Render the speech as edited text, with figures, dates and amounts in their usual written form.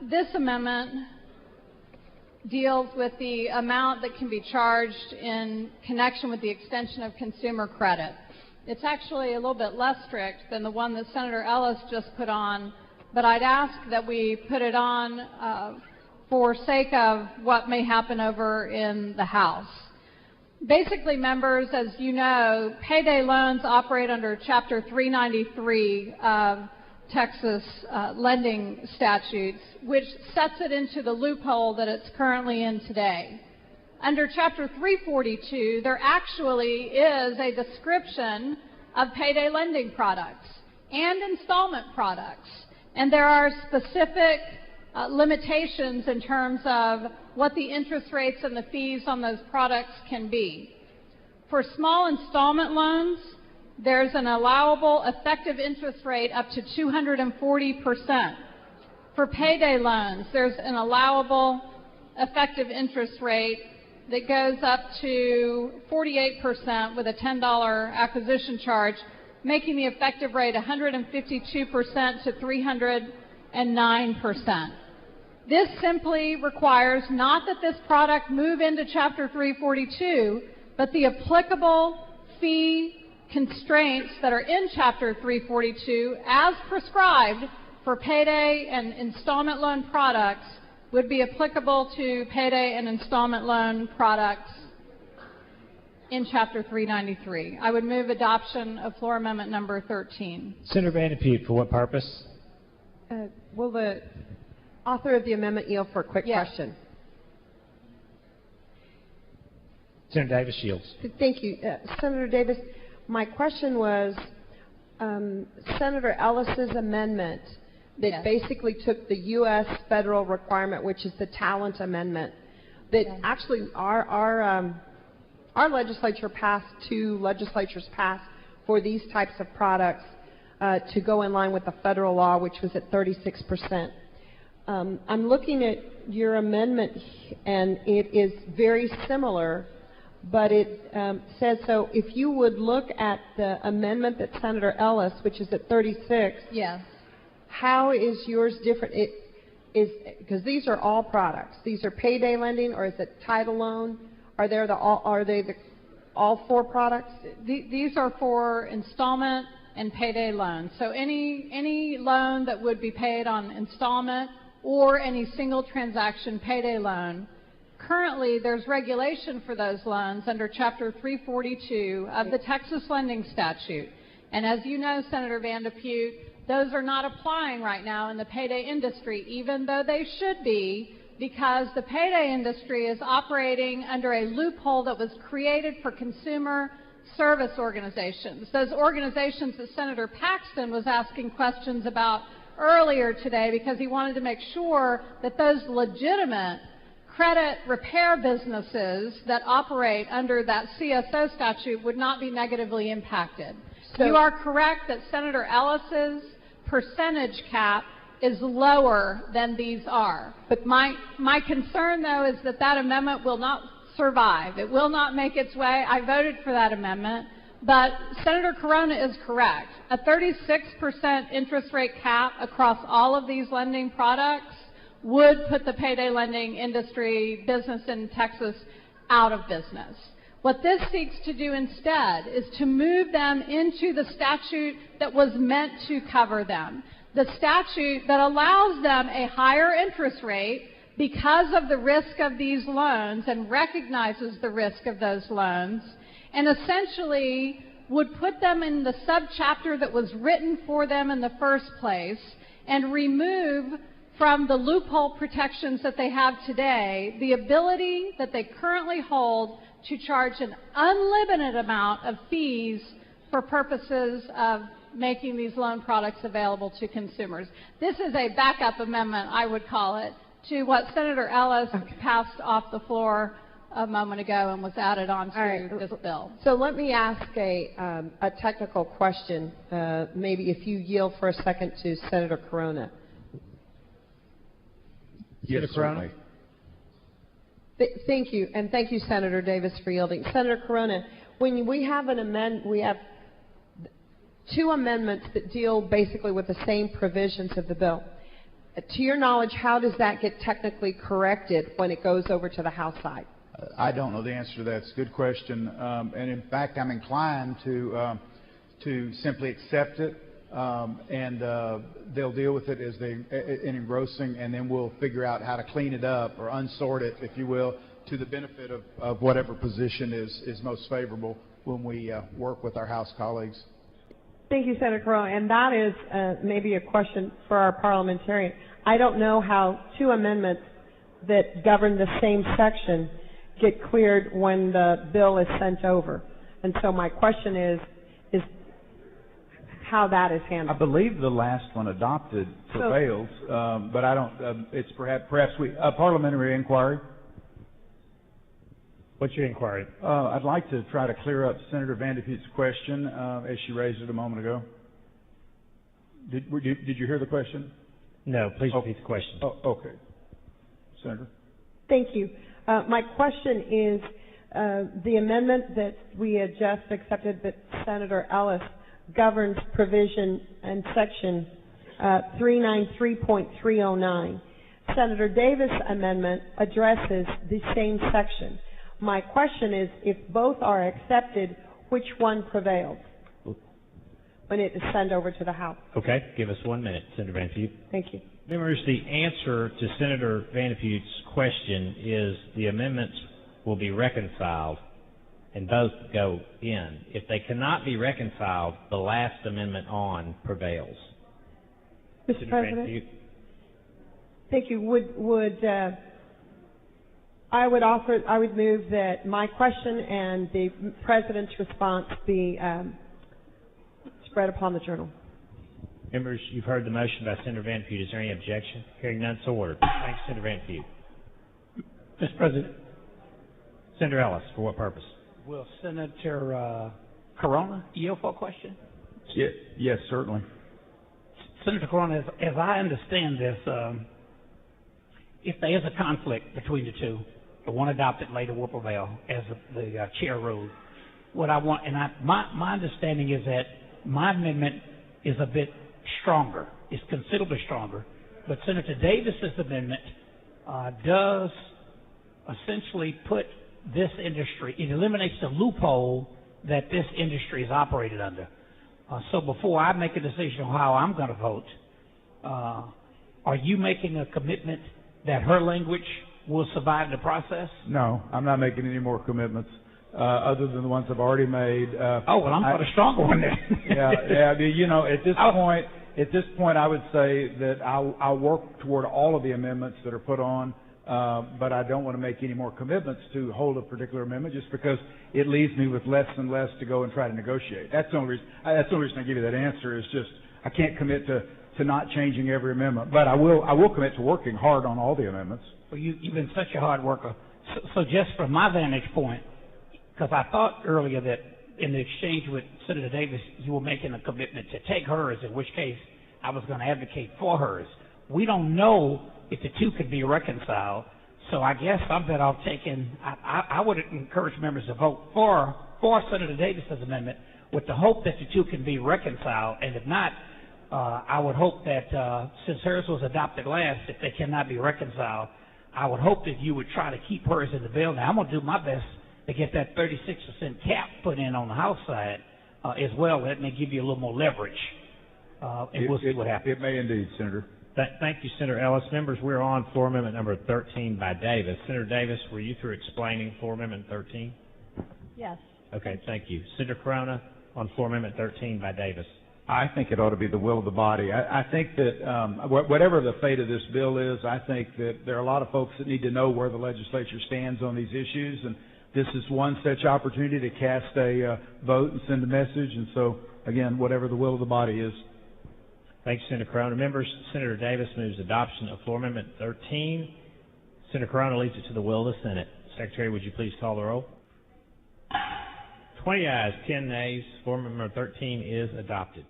This amendment deals with the amount that can be charged in connection with the extension of consumer credit. It's actually a little bit less strict than the one that Senator Ellis just put on, but I'd ask that we put it on for sake of what may happen over in the House. Basically, members, as you know, payday loans operate under Chapter 393 of Texas lending statutes, which sets it into the loophole that it's currently in today. Under Chapter 342, there actually is a description of payday lending products and installment products, and there are specific limitations in terms of what the interest rates and the fees on those products can be. For small installment loans, there's an allowable effective interest rate up to 240%. For payday loans, there's an allowable effective interest rate that goes up to 48% with a $10 acquisition charge, making the effective rate 152% to 309%. This simply requires not that this product move into Chapter 342, but the applicable fee constraints that are in Chapter 342 as prescribed for payday and installment loan products would be applicable to payday and installment loan products in Chapter 393. I would move adoption of floor amendment number 13. Senator Van Putte, for what purpose? Will the author of the amendment yield for a quick question? Senator Davis yields. Thank you. Senator Davis, my question was Senator Ellis's amendment that basically took the U.S. federal requirement, which is the talent amendment, that actually our legislature passed, two legislatures passed for these types of products to go in line with the federal law, which was at 36%. I'm looking at your amendment, and it is very similar, but it says, so if you would look at the amendment that Senator Ellis, which is at 36, yes. How is yours different? Because these are all products. These are payday lending, or is it title loan? Are they all four products? These are for installment and payday loans. So any loan that would be paid on installment or any single transaction payday loan. Currently, there's regulation for those loans under Chapter 342 of the Texas lending statute. And as you know, Senator Van Putte, those are not applying right now in the payday industry, even though they should be, because the payday industry is operating under a loophole that was created for consumer service organizations. Those organizations that Senator Paxton was asking questions about earlier today, because he wanted to make sure that those legitimate credit repair businesses that operate under that CSO statute would not be negatively impacted. So you are correct that Senator Ellis's percentage cap is lower than these are. But my concern, though, is that that amendment will not survive. It will not make its way. I voted for that amendment. But Senator Carona is correct. A 36% interest rate cap across all of these lending products would put the payday lending industry business in Texas out of business. What this seeks to do instead is to move them into the statute that was meant to cover them, the statute that allows them a higher interest rate because of the risk of these loans and recognizes the risk of those loans, and essentially would put them in the subchapter that was written for them in the first place and remove from the loophole protections that they have today the ability that they currently hold to charge an unlimited amount of fees for purposes of making these loan products available to consumers. This is a backup amendment, I would call it, to what Senator Ellis passed off the floor a moment ago and was added on to this bill. So let me ask a technical question, maybe if you yield for a second to Senator Carona. Yes, Carona. Thank you, and thank you, Senator Davis, for yielding. Senator Carona, when we have we have two amendments that deal basically with the same provisions of the bill. To your knowledge, how does that get technically corrected when it goes over to the House side? I don't know the answer to that. It's a good question. And in fact, I'm inclined to simply accept it, and they'll deal with it as in engrossing, and then we'll figure out how to clean it up or unsort it, if you will, to the benefit of whatever position is most favorable when we work with our House colleagues. Thank you, Senator Carona. And that is maybe a question for our parliamentarian. I don't know how two amendments that govern the same section get cleared when the bill is sent over. And so my question is how that is handled. I believe the last one adopted prevails, but I don't. It's perhaps a parliamentary inquiry. What's your inquiry? I'd like to try to clear up Senator Vandeput's question as she raised it a moment ago. Did you hear the question? No, please repeat the question. Oh, okay. Senator? Thank you. My question is the amendment that we had just accepted that Senator Ellis governs provision and section 393.309. Senator Davis' amendment addresses the same section. My question is, if both are accepted, which one prevails when it is sent over to the House? Okay, give us 1 minute, Senator Vandeput. Thank you. Members, the answer to Senator Vandeput's question is the amendments will be reconciled and both go in. If they cannot be reconciled, the last amendment on prevails. Mr. Senator President? Vandeput? Thank you. I would move that my question and the President's response be spread upon the journal. Members, you've heard the motion by Senator Vandeput. Is there any objection? Hearing none, so ordered. Thanks, Senator Vandeput. Mr. President. Senator Ellis, for what purpose? Will Senator Carona yield for a question? Yes, certainly. Senator Carona, as I understand this, if there is a conflict between the two, the one adopted later will prevail, as the chair ruled. What I want, and my understanding is that my amendment is a bit stronger. It's considerably stronger. But Senator Davis's amendment does essentially put this industry, it eliminates the loophole that this industry is operated under. So before I make a decision on how I'm going to vote, are you making a commitment that her language will survive the process? No, I'm not making any more commitments other than the ones I've already made. I'm for the stronger one then. yeah. I mean, at this point, I would say that I'll work toward all of the amendments that are put on, but I don't want to make any more commitments to hold a particular amendment just because it leaves me with less and less to go and try to negotiate. That's the only reason I give you that answer is just I can't commit to not changing every amendment, but I will commit to working hard on all the amendments. Well, you've been such a hard worker. So just from my vantage point, because I thought earlier that in the exchange with Senator Davis, you were making a commitment to take hers, in which case I was going to advocate for hers. We don't know if the two could be reconciled, so I guess I'm better off taking, I would encourage members to vote for Senator Davis's amendment with the hope that the two can be reconciled, and if not, I would hope that since hers was adopted last, if they cannot be reconciled, I would hope that you would try to keep hers in the bill. Now, I'm going to do my best to get that 36% cap put in on the House side as well. That may give you a little more leverage, and we'll see what happens. It may indeed, Senator. Thank you, Senator Ellis. Members, we're on floor amendment number 13 by Davis. Senator Davis, were you through explaining floor amendment 13? Yes. Okay, thank you. Senator Carona on floor amendment 13 by Davis. I think it ought to be the will of the body. I think that whatever the fate of this bill is, I think that there are a lot of folks that need to know where the legislature stands on these issues, and this is one such opportunity to cast a vote and send a message. And so, again, whatever the will of the body is. Thank you, Senator Carona. Members, Senator Davis moves adoption of floor amendment 13. Senator Carona leaves it to the will of the Senate. Secretary, would you please call the roll? 20 ayes, 10 nays. Floor amendment 13 is adopted.